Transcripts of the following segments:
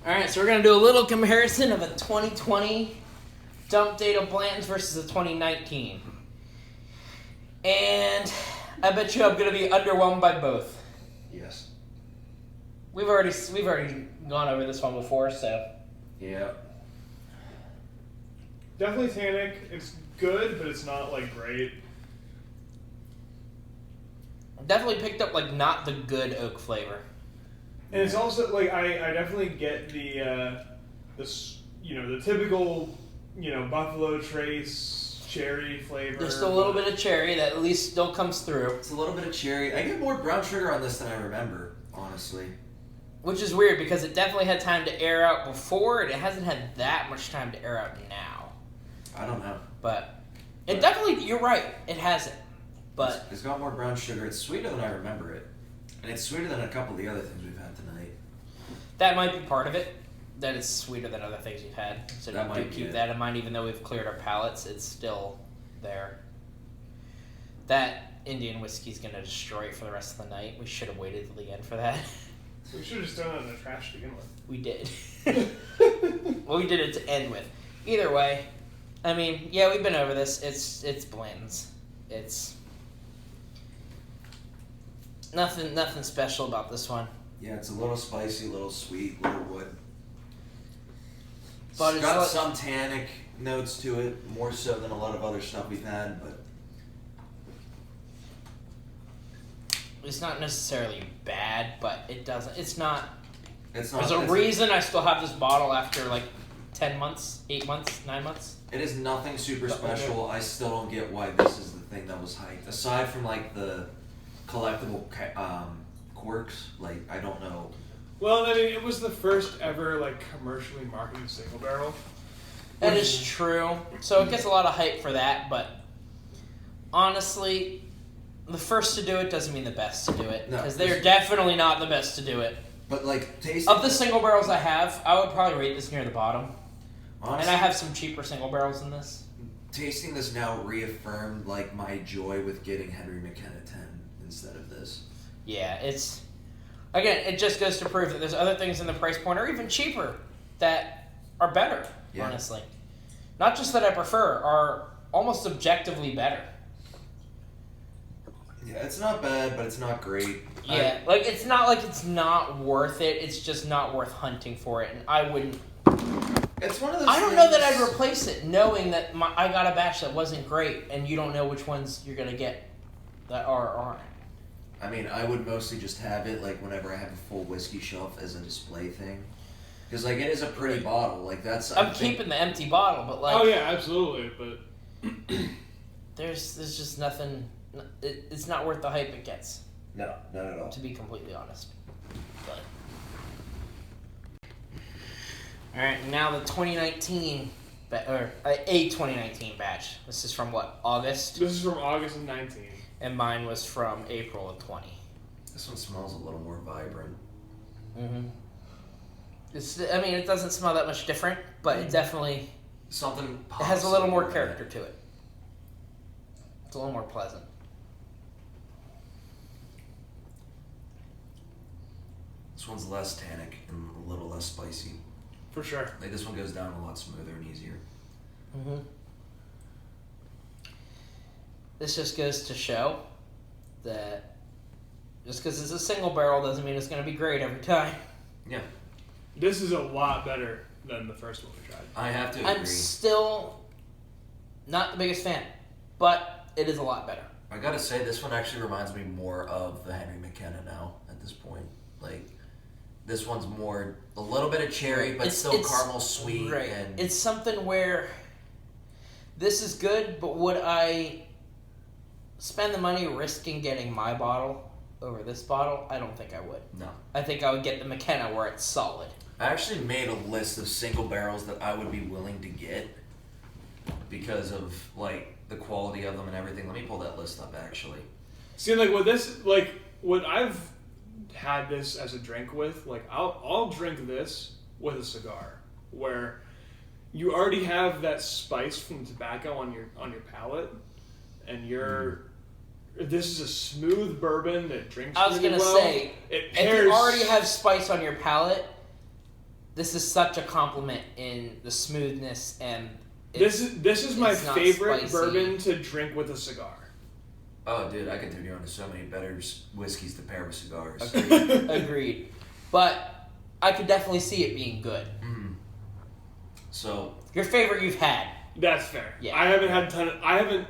Alright, so we're going to do a little comparison of a 2020 dump date of Blanton's versus a 2019. And I bet you I'm going to be underwhelmed by both. Yes. We've already gone over this one before, so. Yeah. Definitely tannic. It's good, but it's not like great. Definitely picked up like not the good oak flavor. And it's also like I definitely get the typical Buffalo Trace cherry flavor. Just a little bit of cherry that at least still comes through. It's a little bit of cherry. I get more brown sugar on this than I remember, honestly. Which is weird because it definitely had time to air out before, and it hasn't had that much time to air out now. I don't know. But it definitely, you're right, it hasn't. But it's got more brown sugar. It's sweeter than I remember it. And it's sweeter than a couple of the other things we've had tonight. that might be part of it. That it's sweeter than other things you've had. So That do might be keep it. that in mind, even though we've cleared our palates, it's still there. That Indian whiskey's going to destroy it for the rest of the night. We should have waited till the end for that. We should have just thrown it in the trash to begin with. We did. Well, we did it to end with. Either way, I mean, yeah, we've been over this. It's Blanton's. It's nothing special about this one. Yeah, it's a little spicy, a little sweet, a little wood. But It's it's got like- some tannic notes to it, more so than a lot of other stuff we've had, but It's not necessarily bad, but it's not. it's not. There's a it's- reason I still have this bottle after like 10 months, 8 months, 9 months. It is nothing super But- special. I still don't get why this is the thing that was hyped. Aside from like the collectible quirks, like I don't know. Well, I mean, it was the first ever like commercially marketed single barrel. That is true. So it gets a lot of hype for that, but honestly, the first to do it doesn't mean the best to do it. No, Because they're this- definitely not the best to do it. But like taste Of the single barrels I have, I would probably rate this near the bottom. honestly, And I have some cheaper single barrels in this. tasting this now reaffirmed like my joy with getting Henry McKenna 10 instead of this. Yeah, it's... Again, it just goes to prove that there's other things in the price point, or even cheaper, that are better, Yeah. honestly. Not just that I prefer, are almost objectively better. Yeah, it's not bad, but it's not great. Yeah, it's not like it's not worth it, it's just not worth hunting for it, and I wouldn't... It's one of those I don't know that things- I'd replace it, knowing that I got a batch that wasn't great, and you don't know which ones you're going to get that are or aren't. I mean, I would mostly just have it like whenever I have a full whiskey shelf as a display thing, because like it is a pretty bottle. Like that's I'm keeping the empty bottle, but like... Oh yeah, absolutely. But There's just nothing... It's not worth the hype it gets, No, not at all. to be completely honest. But... Alright, now the 2019... a 2019 batch. This is from what, August? this is from August of 19. And mine was from April of 20. This one smells a little more vibrant. Mm-hmm. I mean, it doesn't smell that much different, but it definitely... Something. It has a little more pops character to it. It's a little more pleasant. This one's less tannic and a little less spicy. For sure. Like this one goes down a lot smoother and easier. Mm-hmm. This just goes to show that just because it's a single barrel doesn't mean it's going to be great every time. Yeah, This is a lot better than the first one we tried. I have to agree. I'm still not the biggest fan, but it is a lot better. I gotta say, this one actually reminds me more of the Henry McKenna now at this point. Like, this one's more a little bit of cherry, but It's- still it's- caramel sweet. Right. And It's something where this is good, but would I spend the money risking getting my bottle over this bottle? I don't think I would. no. I think I would get the McKenna where it's solid. I actually made a list of single barrels that I would be willing to get because of like the quality of them and everything. Let me pull that list up actually. See, like what I've had this as a drink with, like I'll drink this with a cigar, where you already have that spice from tobacco on your palate, and this is a smooth bourbon that drinks. I was really gonna well. say, it if pairs, you already have spice on your palate, this is such a compliment in the smoothness and This is my it's not favorite spicy. bourbon to drink with a cigar. Oh, dude, I could turn you on to so many better whiskeys to pair with cigars. Agreed. But I could definitely see it being good. So, Your favorite you've had. That's fair. Yeah. I haven't had I haven't.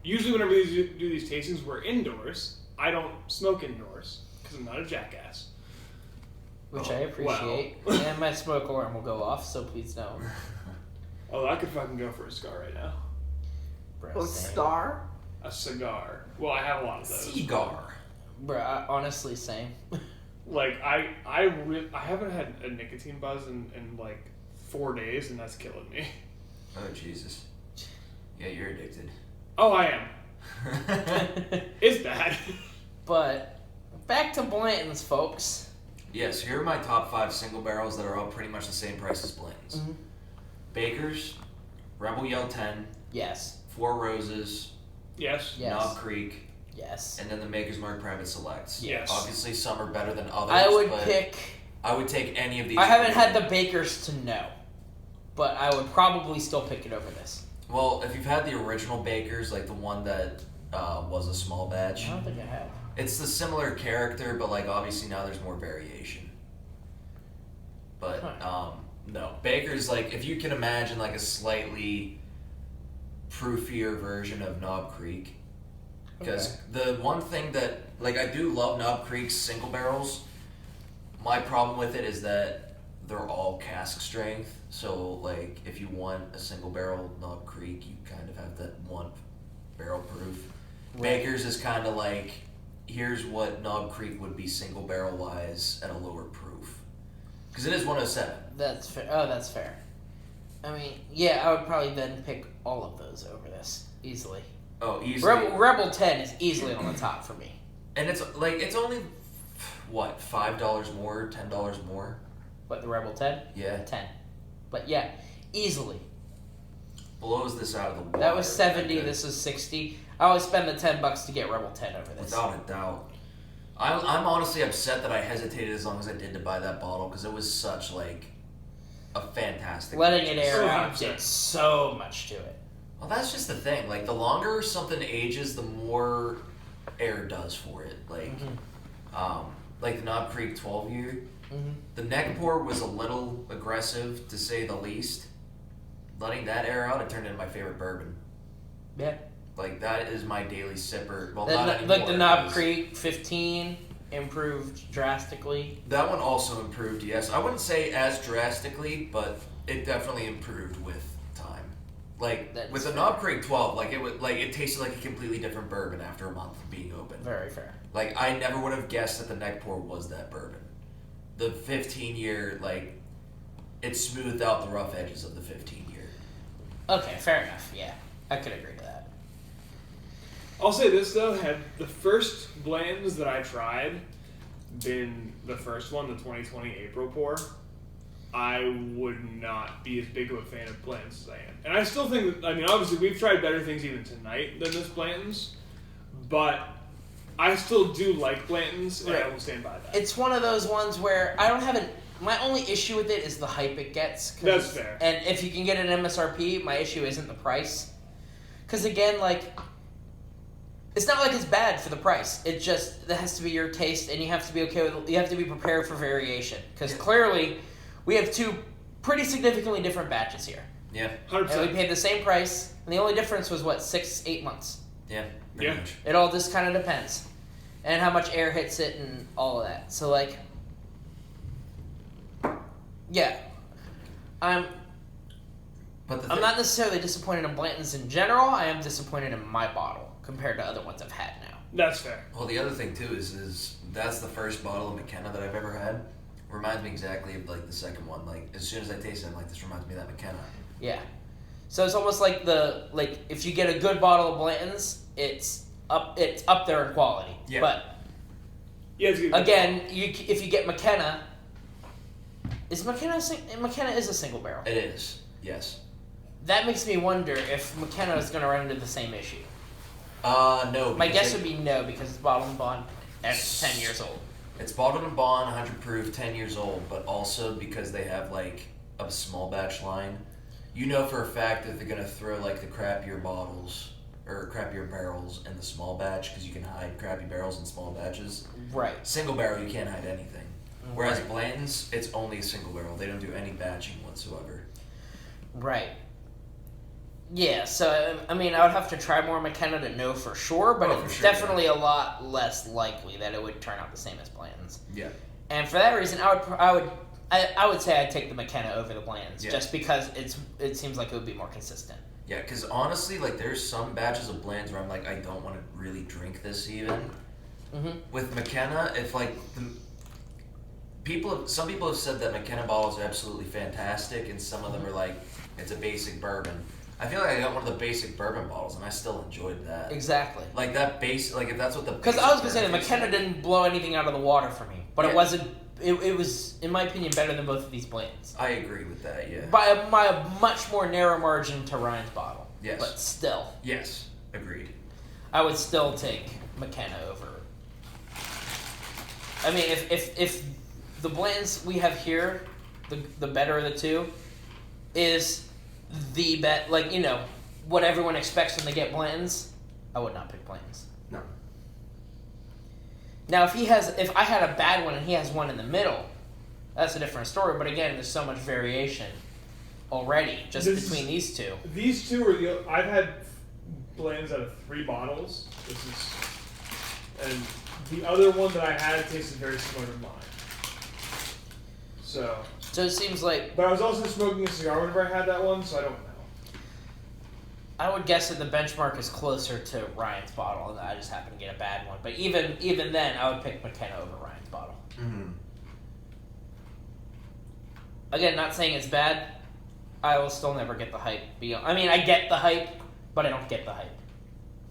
Usually, whenever we do these tastings, we're indoors. I don't smoke indoors because I'm not a jackass. Which I appreciate. And my smoke alarm will go off, so please don't. Oh, I could fucking go for a cigar right now. Bro, same. Star? A cigar. Well, I have a lot of those. cigar. Bro, honestly, same. Like I haven't had a nicotine buzz in like 4 days, and that's killing me. Oh, Jesus. Yeah, you're addicted. Oh, I am. It's bad. But back to Blanton's, folks. Yes, here are my top 5 single barrels that are all pretty much the same price as Blanton's. Mm-hmm. Baker's, Rebel Yell 10, Yes. Four Roses, Yes. Yes. Knob Creek, Yes. and then the Maker's Mark Private Selects. Yes. Obviously, some are better than others. I would but pick... I would take any of these. I haven't had the Bakers to know. But I would probably still pick it over this. Well, if you've had the original Baker's, like the one that was a small batch, I don't think I have. it's the similar character, but like obviously now there's more variation. But no, Baker's, like, if you can imagine like a slightly proofier version of Knob Creek, because the one thing that, like, I do love Knob Creek's single barrels. My problem with it is that they're all cask strength. So like if you want a single barrel Knob Creek, you kind of have that one barrel proof. Right. Baker's is kind of like, here's what Knob Creek would be single barrel wise at a lower proof. Because it is 107. That's fair. Oh, that's fair. I mean, yeah, I would probably then pick all of those over this. Easily. Oh, easily. Rebel 10 is easily on the top for me. And it's like, it's only, what, $5 more, $10 more? What, the Rebel 10? Yeah. 10. But yeah, easily. Blows this out of the water. That was 70, this is 60. I would spend the $10 to get Rebel 10 over this. Without a doubt. I'm honestly upset that I hesitated as long as I did to buy that bottle, because it was such, like, a fantastic... Letting it air So out 100%. did so much to it. Well, that's just the thing. Like, the longer something ages, the more air does for it. Like, like the Knob Creek 12-year. Mm-hmm. The neck pour was a little aggressive, to say the least. Letting that air out, it turned into my favorite bourbon. Yeah. Like, that is my daily sipper. Well, The, not like anymore. the Knob because Creek 15 improved drastically. That one also improved, yes. I wouldn't say as drastically, but it definitely improved with time. Like, That's with the fair. Knob Creek 12, like, it tasted like a completely different bourbon after a month of being open. Very fair. Like, I never would have guessed that the neck pour was that bourbon. The 15-year, like, it smoothed out the rough edges of the 15-year. Okay, fair enough. Yeah, I could agree to that. I'll say this though, had the first Blantons that I tried been the first one, the 2020 April pour, I would not be as big of a fan of Blantons as I am. And I still think that, I mean, obviously we've tried better things even tonight than this Blanton's, but I still do like Blanton's, and I will stand by that. It's one of those ones where I don't have an. My only issue with it is the hype it gets. That's fair. And if you can get an MSRP, my issue isn't the price. Because again, like, it's not like it's bad for the price. It just, that has to be your taste, and you have to be okay with. You have to be prepared for variation. Because clearly, we have two pretty significantly different batches here. Yeah. 100%. And we paid the same price, and the only difference was what, 8 months. Yeah, pretty Yeah. much. It all just kind of depends. And how much air hits it and all of that. So, like, yeah. But I'm not necessarily disappointed in Blanton's in general. I am disappointed in my bottle compared to other ones I've had now. That's fair. Well, the other thing too is that's the first bottle of McKenna that I've ever had. Reminds me exactly of like the second one. Like as soon as I taste it, I'm like, this reminds me of that McKenna. Yeah. So it's almost like if you get a good bottle of Blanton's, it's up there in quality. Yeah. But Yeah, it's good. again, if you get McKenna, McKenna is a single barrel. It is. Yes. That makes me wonder if McKenna is going to run into the same issue. No. My because guess would be no, because it's bottle and bond at 10 years old. It's bottled and bond, 100 proof, 10 years old, but also because they have like a small batch line, you know for a fact that they're gonna throw like the crappier bottles or crappier barrels in the small batch because you can hide crappy barrels in small batches. Right. Single barrel, you can't hide anything. Whereas Blanton's, it's only a single barrel. They don't do any batching whatsoever. Right. Yeah, so, I mean, I would have to try more McKenna to know for sure, but it's definitely a lot less likely that it would turn out the same as Blanton's. Yeah. And for that reason, I would say I'd take the McKenna over the Blanton's, just because it seems like it would be more consistent. Yeah, because honestly, like, there's some batches of blends where I'm like, I don't want to really drink this even. Mm-hmm. With McKenna, if like some people have said that McKenna bottles are absolutely fantastic, and some of them are like, it's a basic bourbon. I feel like I got one of the basic bourbon bottles, and I still enjoyed that. Exactly. Like that base, like if that's what the. Because I was gonna say that McKenna didn't blow anything out of the water for me, but it wasn't. It was, in my opinion, better than both of these Blantons. I agree with that. Yeah. By a much more narrow margin to Ryan's bottle. Yes. But still. Yes. Agreed. I would still take McKenna over. I mean, if the Blantons we have here, the better of the two, is the bet, like, you know, what everyone expects when they get Blantons, I would not pick Blantons. No. Now, if I had a bad one and he has one in the middle, that's a different story. But again, there's so much variation already between these two. These two are I've had blends out of 3 bottles. And the other one that I had tasted very similar to mine. So it seems like. But I was also smoking a cigar whenever I had that one, so I don't know. I would guess that the benchmark is closer to Ryan's bottle, and I just happened to get a bad one. But even then, I would pick McKenna over Ryan's bottle. Mm-hmm. Again, not saying it's bad. I will still never get the hype. I mean, I get the hype, but I don't get the hype.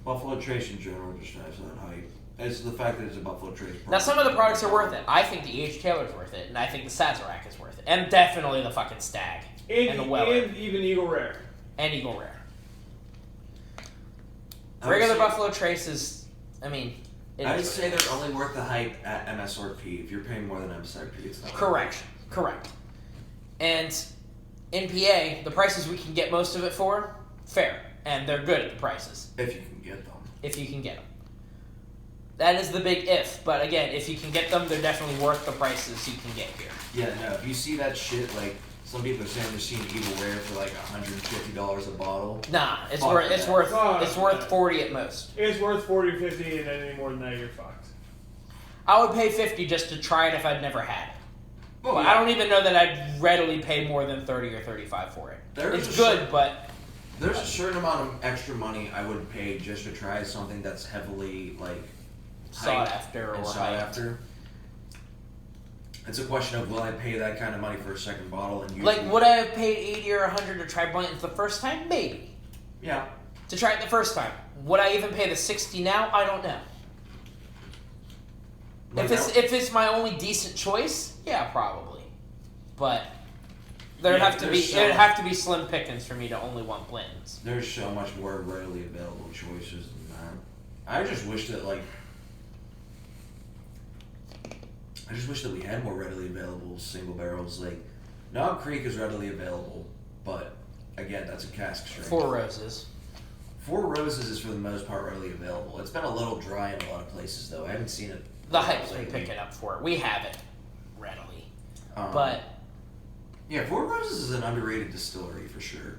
Buffalo Trace in general just has that hype. It's the fact that it's a Buffalo Trace. Now, some of the products are worth it. I think the E.H. Taylor's worth it, and I think the Sazerac is worth it. And definitely the fucking Stag. And the Weller. And even Eagle Rare. And Eagle Rare. Regular Buffalo Trace is, I mean... I would say they're only worth the hype at MSRP. If you're paying more than MSRP, it's not. Correct. And in PA, the prices we can get most of it for, fair. And they're good at the prices. If you can get them. If you can get them. That is the big if. But again, if you can get them, they're definitely worth the prices you can get here. Yeah, no, if you see that shit, like, some people are saying they're seeing Eagle Rare for like $150 a bottle. Nah, it's worth 40 at most. It's worth 40 or 50, and any more than that, you're fucked. I would pay 50 just to try it if I'd never had it. Oh, yeah. I don't even know that I'd readily pay more than 30 or 35 for it. It's good, but there's a certain amount of extra money I would pay just to try something that's heavily like sought after or sought after. It's a question of will I pay that kind of money for a second bottle and use like would I have paid 80 or 100 to try Blanton's the first time? Maybe. Yeah. To try it the first time. Would I even pay the 60 now? I don't know. Like if it's my only decent choice, yeah, probably. But it'd have to be slim pickings for me to only want Blanton's. There's so much more readily available choices than that. I just wish that we had more readily available single barrels. Like, Knob Creek is readily available, but again, that's a cask strength. Four Roses. Four Roses is for the most part readily available. It's been a little dry in a lot of places, though. I haven't seen it. The hype's been picking up for it. We have it readily, but yeah, Four Roses is an underrated distillery for sure.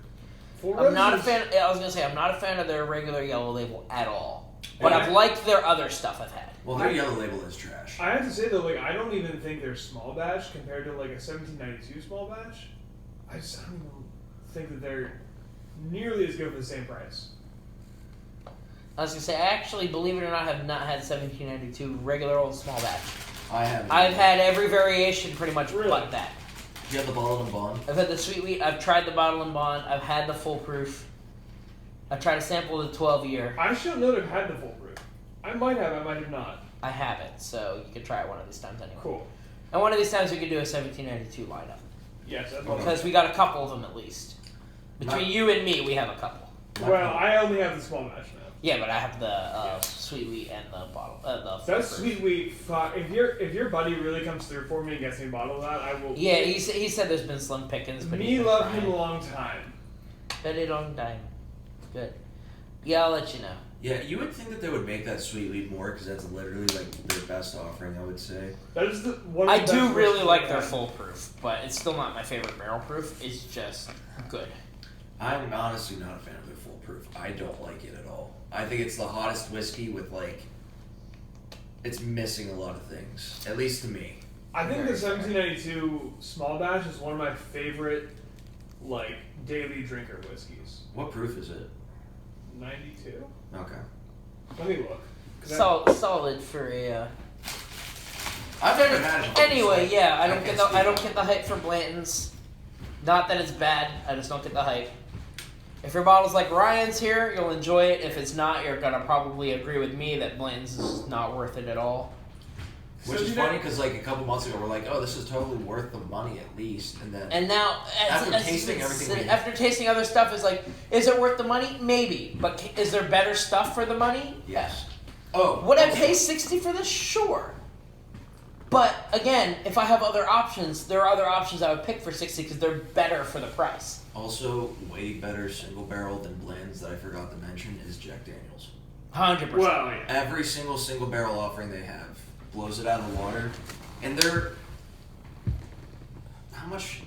I'm not a fan. I was gonna say I'm not a fan of their regular yellow label at all, but I've liked their other stuff I've had. Well, their yellow label is trash. I have to say though, like I don't even think they're small batch compared to like a 1792 small batch. I don't even think that they're nearly as good for the same price. I was gonna say, I actually, believe it or not, have not had 1792 regular old small batch. I haven't. I've had every variation pretty much but that. You have the bottle and bond? I've had the sweet wheat, I've tried the bottle and bond, I've had the full proof. I've tried to sample the 12 year. I should know to have had the full proof. I might have not. I haven't, so you can try it one of these times anyway. Cool. And one of these times we could do a 1792 lineup. Yes, that's because we got a couple of them at least. Between you and me, we have a couple. Well, I only have the small batch now. Yeah, but I have the sweet wheat and the bottle. The That's full sweet wheat. If your buddy really comes through for me and gets me a bottle of that, I will. Yeah, he said there's been slim pickings, but Me love him a long time. Very long time. Good. Yeah, I'll let you know. Yeah, you would think that they would make that sweet wheat more because that's literally like their best offering, I would say. That is one. I Of the do best really whiskey like I've their had. full proof, but it's still not my favorite barrel proof. It's just good. I'm honestly not a fan of their full proof. I don't like it at all. I think it's the hottest whiskey with like, it's missing a lot of things, at least to me. I think the Very 1792 small batch is one of my favorite, like daily drinker whiskeys. What proof is it? 92. Okay. Let me look. 'Cause Solid for a. I've never had it. Anyway, yeah, I don't can't get the hype for Blanton's. Not that it's bad. I just don't get the hype. If your bottle's like Ryan's here, you'll enjoy it. If it's not, you're gonna probably agree with me that Blanton's is not worth it at all. Which is funny because like a couple months ago we're like, oh, this is totally worth the money at least, and then And now, After tasting everything we- after tasting other stuff, is like, is it worth the money? Maybe, but is there better stuff for the money? yes. Oh, Would I also- pay $60 for this? Sure. But again, if I have other options, there are other options I would pick for $60 because they're better for the price. Also, way better single barrel than blends that I forgot to mention is Jack Daniels. 100%. Well, yeah. Every single barrel offering they have blows it out of the water, and they're how much